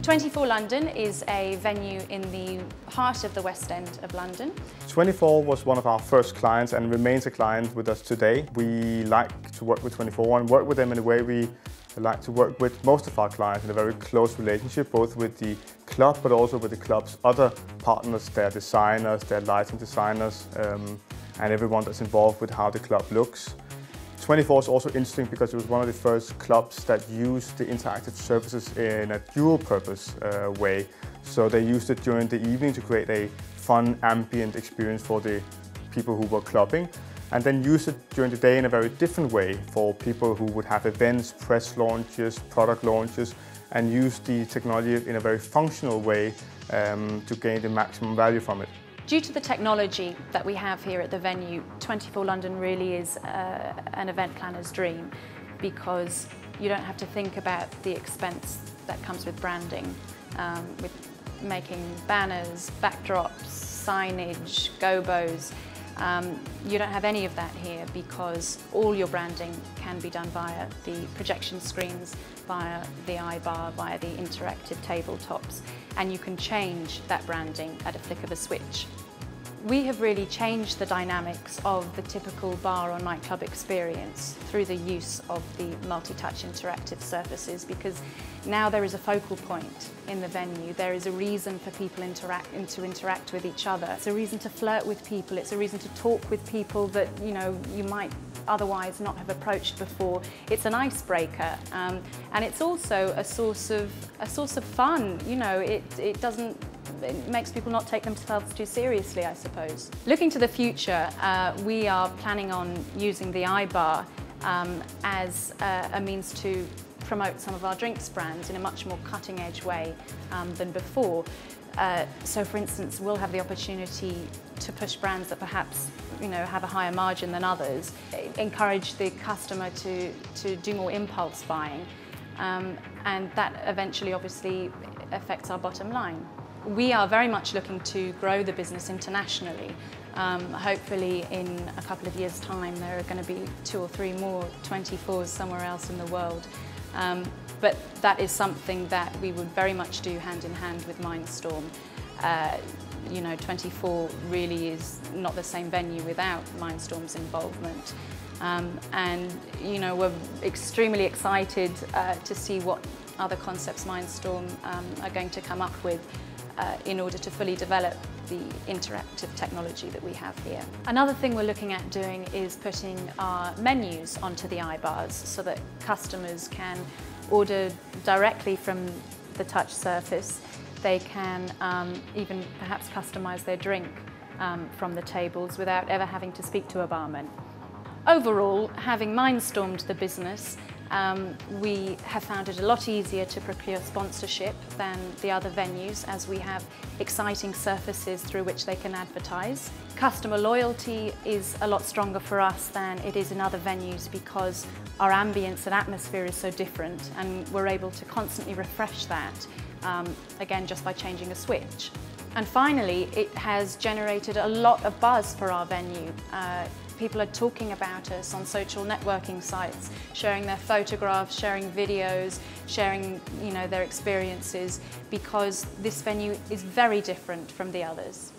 24 London is a venue in the heart of the West End of London. 24 was one of our first clients and remains a client with us today. We like to work with 24 and work with them in a way we like to work with most of our clients in a very close relationship, both with the club but also with the club's other partners, their designers, their lighting designers, and everyone that's involved with how the club looks. 24 is also interesting because it was one of the first clubs that used the interactive surfaces in a dual purpose way. So they used it during the evening to create a fun ambient experience for the people who were clubbing, and then used it during the day in a very different way for people who would have events, press launches, product launches, and use the technology in a very functional way to gain the maximum value from it. Due to the technology that we have here at the venue, 24 London really is an event planner's dream, because you don't have to think about the expense that comes with branding, with making banners, backdrops, signage, gobos. You don't have any of that here because all your branding can be done via the projection screens, via the iBar, via the interactive tabletops, and you can change that branding at a flick of a switch. We have really changed the dynamics of the typical bar or nightclub experience through the use of the multi-touch interactive surfaces, because now there is a focal point in the venue. There is a reason for people to interact with each other. It's a reason to flirt with people. It's a reason to talk with people that you might otherwise not have approached before. It's an icebreaker, and it's also a source of fun. It makes people not take themselves too seriously, I suppose. Looking to the future, we are planning on using the iBar as a means to promote some of our drinks brands in a much more cutting-edge way than before. So, for instance, we'll have the opportunity to push brands that perhaps have a higher margin than others, encourage the customer to do more impulse buying, and that eventually obviously affects our bottom line. We are very much looking to grow the business internationally. Hopefully in a couple of years' time there are going to be 2 or 3 more 24s somewhere else in the world. But that is something that we would very much do hand in hand with Mindstorm. 24 really is not the same venue without Mindstorm's involvement. And we're extremely excited to see what other concepts Mindstorm are going to come up with in order to fully develop the interactive technology that we have here. Another thing we're looking at doing is putting our menus onto the iBars so that customers can order directly from the touch surface. They can even perhaps customise their drink from the tables without ever having to speak to a barman. Overall, having Mindstormed the business, we have found it a lot easier to procure sponsorship than the other venues, as we have exciting surfaces through which they can advertise. Customer loyalty is a lot stronger for us than it is in other venues because our ambience and atmosphere is so different, and we're able to constantly refresh that, again just by changing a switch. And finally, it has generated a lot of buzz for our venue. People are talking about us on social networking sites, sharing their photographs, sharing videos, sharing their experiences, because this venue is very different from the others.